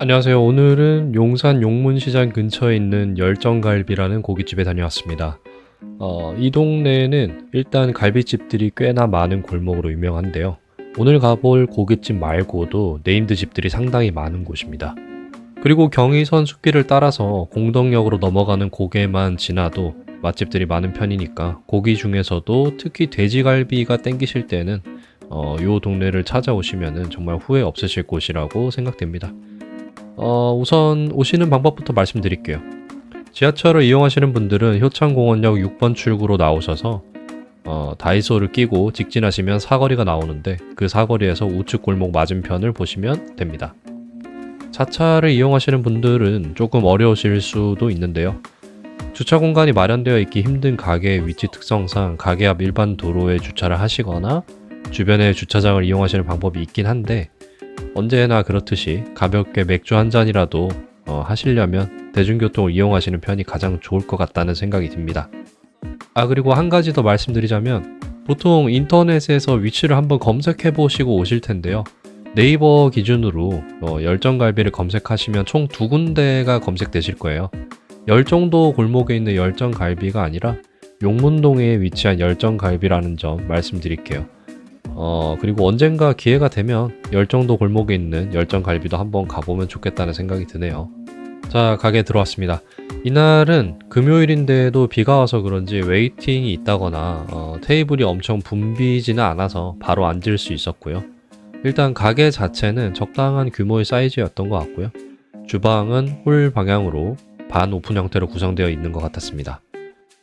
안녕하세요. 오늘은 용산 용문시장 근처에 있는 열정갈비라는 고깃집에 다녀왔습니다. 이 동네는 일단 갈비집들이 꽤나 많은 골목으로 유명한데요. 오늘 가볼 고깃집 말고도 네임드 집들이 상당히 많은 곳입니다. 그리고 경의선 숲길을 따라서 공덕역으로 넘어가는 고개만 지나도 맛집들이 많은 편이니까 고기 중에서도 특히 돼지갈비가 땡기실 때는 요 동네를 찾아오시면 정말 후회 없으실 곳이라고 생각됩니다. 우선 오시는 방법부터 말씀드릴게요. 지하철을 이용하시는 분들은 효창공원역 6번 출구로 나오셔서 다이소를 끼고 직진하시면 사거리가 나오는데 그 사거리에서 우측 골목 맞은편을 보시면 됩니다. 자차를 이용하시는 분들은 조금 어려우실 수도 있는데요. 주차 공간이 마련되어 있기 힘든 가게의 위치 특성상 가게 앞 일반 도로에 주차를 하시거나 주변에 주차장을 이용하시는 방법이 있긴 한데 언제나 그렇듯이 가볍게 맥주 한 잔이라도 하시려면 대중교통을 이용하시는 편이 가장 좋을 것 같다는 생각이 듭니다. 그리고 한 가지 더 말씀드리자면 보통 인터넷에서 위치를 한번 검색해 보시고 오실 텐데요. 네이버 기준으로 열정갈비를 검색하시면 총 두 군데가 검색되실 거예요. 열정도 골목에 있는 열정갈비가 아니라 용문동에 위치한 열정갈비라는 점 말씀드릴게요. 그리고 언젠가 기회가 되면 열정도 골목에 있는 열정갈비도 한번 가보면 좋겠다는 생각이 드네요. 자, 가게 들어왔습니다. 이날은 금요일인데도 비가 와서 그런지 웨이팅이 있다거나 테이블이 엄청 붐비지는 않아서 바로 앉을 수 있었고요. 일단 가게 자체는 적당한 규모의 사이즈였던 것 같고요. 주방은 홀 방향으로 반 오픈 형태로 구성되어 있는 것 같았습니다.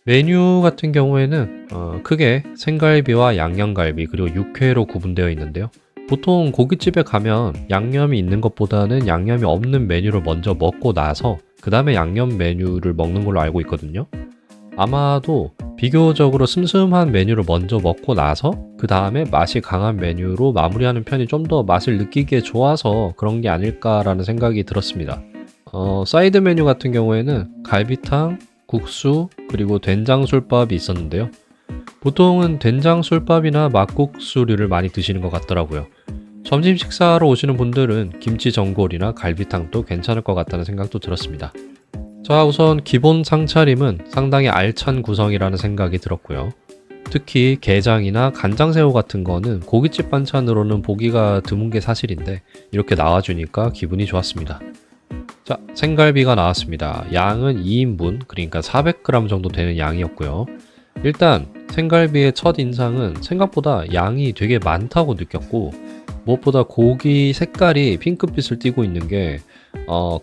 메뉴 같은 경우에는 크게 생갈비와 양념갈비 그리고 육회로 구분되어 있는데요. 보통 고깃집에 가면 양념이 있는 것보다는 양념이 없는 메뉴를 먼저 먹고 나서 그 다음에 양념 메뉴를 먹는 걸로 알고 있거든요. 아마도 비교적으로 슴슴한 메뉴를 먼저 먹고 나서 그 다음에 맛이 강한 메뉴로 마무리하는 편이 좀 더 맛을 느끼기에 좋아서 그런 게 아닐까라는 생각이 들었습니다. 사이드 메뉴 같은 경우에는 갈비탕, 국수, 그리고 된장술밥이 있었는데요. 보통은 된장술밥이나 막국수류를 많이 드시는 것 같더라고요. 점심 식사하러 오시는 분들은 김치 전골이나 갈비탕도 괜찮을 것 같다는 생각도 들었습니다. 자, 우선 기본 상차림은 상당히 알찬 구성이라는 생각이 들었고요. 특히 게장이나 간장새우 같은 거는 고깃집 반찬으로는 보기가 드문 게 사실인데 이렇게 나와주니까 기분이 좋았습니다. 자, 생갈비가 나왔습니다. 양은 2인분, 그러니까 400g 정도 되는 양이었고요. 일단 생갈비의 첫 인상은 생각보다 양이 되게 많다고 느꼈고 무엇보다 고기 색깔이 핑크빛을 띠고 있는 게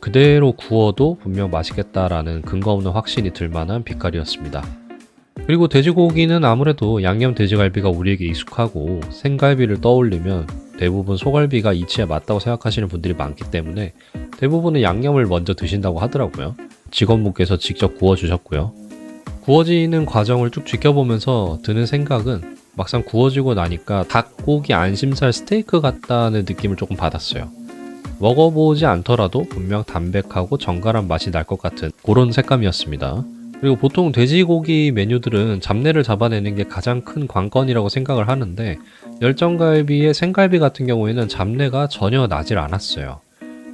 그대로 구워도 분명 맛있겠다라는 근거 없는 확신이 들만한 빛깔이었습니다. 그리고 돼지고기는 아무래도 양념 돼지갈비가 우리에게 익숙하고 생갈비를 떠올리면 대부분 소갈비가 이치에 맞다고 생각하시는 분들이 많기 때문에 대부분은 양념을 먼저 드신다고 하더라고요. 직원분께서 직접 구워주셨고요. 구워지는 과정을 쭉 지켜보면서 드는 생각은 막상 구워지고 나니까 닭고기 안심살 스테이크 같다는 느낌을 조금 받았어요. 먹어보지 않더라도 분명 담백하고 정갈한 맛이 날 것 같은 그런 색감이었습니다. 그리고 보통 돼지고기 메뉴들은 잡내를 잡아내는 게 가장 큰 관건이라고 생각을 하는데 열정갈비의 생갈비 같은 경우에는 잡내가 전혀 나질 않았어요.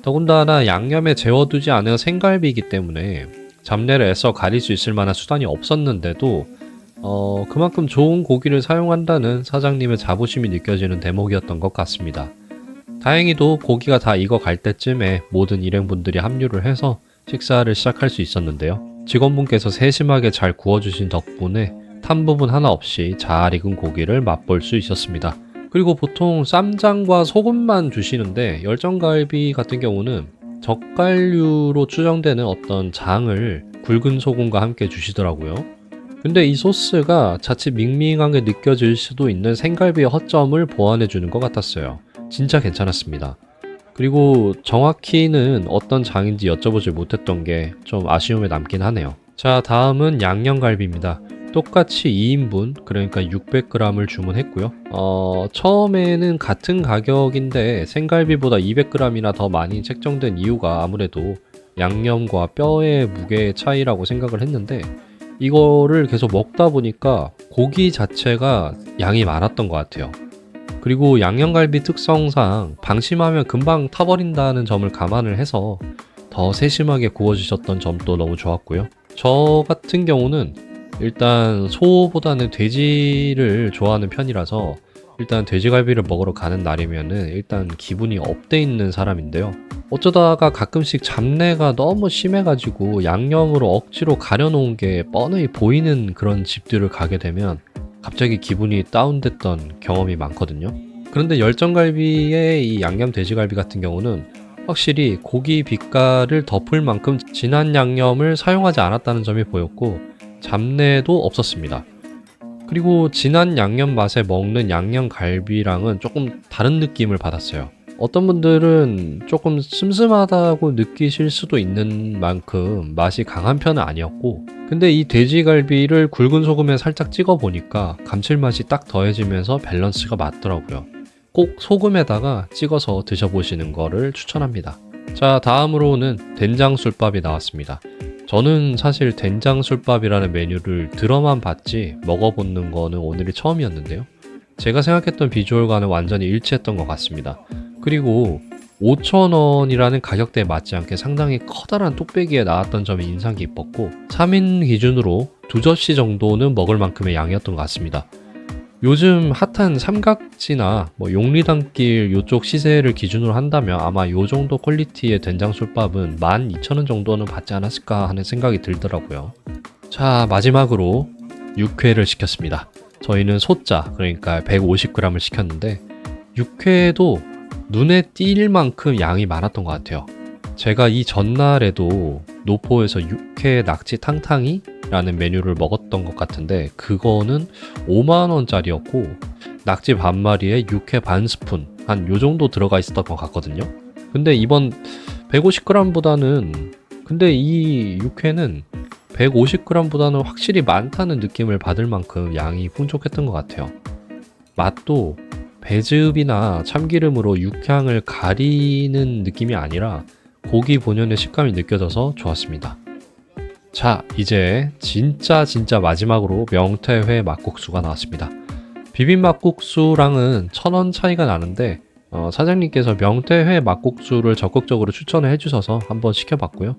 더군다나 양념에 재워두지 않은 생갈비이기 때문에 잡내를 애써 가릴 수 있을 만한 수단이 없었는데도 그만큼 좋은 고기를 사용한다는 사장님의 자부심이 느껴지는 대목이었던 것 같습니다. 다행히도 고기가 다 익어갈 때쯤에 모든 일행분들이 합류를 해서 식사를 시작할 수 있었는데요. 직원분께서 세심하게 잘 구워주신 덕분에 탄 부분 하나 없이 잘 익은 고기를 맛볼 수 있었습니다. 그리고 보통 쌈장과 소금만 주시는데 열정갈비 같은 경우는 젓갈류로 추정되는 어떤 장을 굵은 소금과 함께 주시더라고요. 근데 이 소스가 자칫 밍밍하게 느껴질 수도 있는 생갈비의 허점을 보완해주는 것 같았어요. 진짜 괜찮았습니다. 그리고 정확히는 어떤 장인지 여쭤보질 못했던 게 좀 아쉬움에 남긴 하네요. 자, 다음은 양념갈비입니다. 똑같이 2인분, 그러니까 600g을 주문했고요. 처음에는 같은 가격인데 생갈비보다 200g이나 더 많이 책정된 이유가 아무래도 양념과 뼈의 무게의 차이라고 생각을 했는데 이거를 계속 먹다 보니까 고기 자체가 양이 많았던 것 같아요. 그리고 양념갈비 특성상 방심하면 금방 타버린다는 점을 감안을 해서 더 세심하게 구워주셨던 점도 너무 좋았고요. 저 같은 경우는 일단 소보다는 돼지를 좋아하는 편이라서 일단 돼지갈비를 먹으러 가는 날이면은 일단 기분이 업돼 있는 사람인데요. 어쩌다가 가끔씩 잡내가 너무 심해가지고 양념으로 억지로 가려놓은 게 뻔히 보이는 그런 집들을 가게 되면 갑자기 기분이 다운됐던 경험이 많거든요. 그런데 열정갈비의 이 양념 돼지갈비 같은 경우는 확실히 고기 빛깔을 덮을 만큼 진한 양념을 사용하지 않았다는 점이 보였고 잡내도 없었습니다. 그리고 진한 양념 맛에 먹는 양념갈비랑은 조금 다른 느낌을 받았어요. 어떤 분들은 조금 슴슴하다고 느끼실 수도 있는 만큼 맛이 강한 편은 아니었고, 근데 이 돼지갈비를 굵은 소금에 살짝 찍어 보니까 감칠맛이 딱 더해지면서 밸런스가 맞더라고요. 꼭 소금에다가 찍어서 드셔보시는 거를 추천합니다. 자, 다음으로는 된장술밥이 나왔습니다. 저는 사실 된장술밥이라는 메뉴를 들어만 봤지 먹어보는 거는 오늘이 처음이었는데요. 제가 생각했던 비주얼과는 완전히 일치했던 것 같습니다. 그리고 5,000원이라는 가격대에 맞지 않게 상당히 커다란 뚝배기에 나왔던 점이 인상 깊었고 3인 기준으로 2접시 정도는 먹을 만큼의 양이었던 것 같습니다. 요즘 핫한 삼각지나 용리단길 요쪽 시세를 기준으로 한다면 아마 요 정도 퀄리티의 된장술밥은 12,000원 정도는 받지 않았을까 하는 생각이 들더라고요. 자, 마지막으로 육회를 시켰습니다. 저희는 소자, 그러니까 150g을 시켰는데 육회도 눈에 띌 만큼 양이 많았던 것 같아요. 제가 이 전날에도 노포에서 육회 낙지 탕탕이 라는 메뉴를 먹었던 것 같은데 그거는 5만원짜리였고 낙지 반마리에 육회 반 스푼 한 요정도 들어가 있었던 것 같거든요. 근데 이번 150g보다는 근데 이 육회는 150g보다는 확실히 많다는 느낌을 받을 만큼 양이 풍족했던 것 같아요. 맛도 배즙이나 참기름으로 육향을 가리는 느낌이 아니라 고기 본연의 식감이 느껴져서 좋았습니다. 자, 이제 진짜 마지막으로 명태회 막국수가 나왔습니다. 비빔막국수랑은 1,000원 차이가 나는데 사장님께서 명태회 막국수를 적극적으로 추천을 해주셔서 한번 시켜봤고요.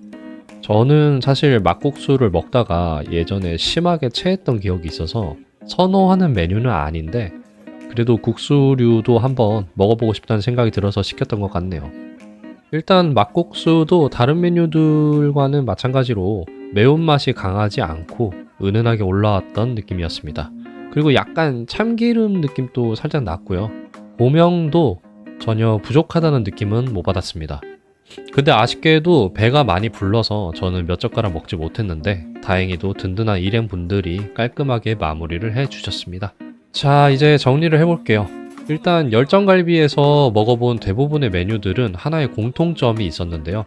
저는 사실 막국수를 먹다가 예전에 심하게 체했던 기억이 있어서 선호하는 메뉴는 아닌데 그래도 국수류도 한번 먹어보고 싶다는 생각이 들어서 시켰던 것 같네요. 일단 막국수도 다른 메뉴들과는 마찬가지로 매운맛이 강하지 않고 은은하게 올라왔던 느낌이었습니다. 그리고 약간 참기름 느낌도 살짝 났고요. 고명도 전혀 부족하다는 느낌은 못 받았습니다. 근데 아쉽게도 배가 많이 불러서 저는 몇 젓가락 먹지 못했는데 다행히도 든든한 일행분들이 깔끔하게 마무리를 해주셨습니다. 자, 이제 정리를 해볼게요. 일단 열정갈비에서 먹어본 대부분의 메뉴들은 하나의 공통점이 있었는데요.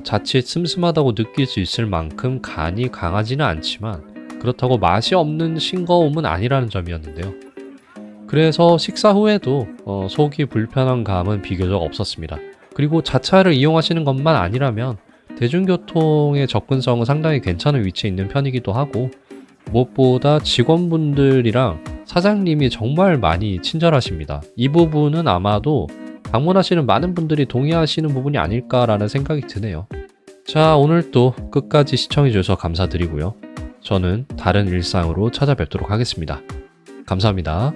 자칫 슴슴하다고 느낄 수 있을 만큼 간이 강하지는 않지만 그렇다고 맛이 없는 싱거움은 아니라는 점이었는데요. 그래서 식사 후에도 속이 불편한 감은 비교적 없었습니다. 그리고 자차를 이용하시는 것만 아니라면 대중교통의 접근성은 상당히 괜찮은 위치에 있는 편이기도 하고 무엇보다 직원분들이랑 사장님이 정말 많이 친절하십니다. 이 부분은 아마도 방문하시는 많은 분들이 동의하시는 부분이 아닐까라는 생각이 드네요. 자, 오늘도 끝까지 시청해주셔서 감사드리고요. 저는 다른 일상으로 찾아뵙도록 하겠습니다. 감사합니다.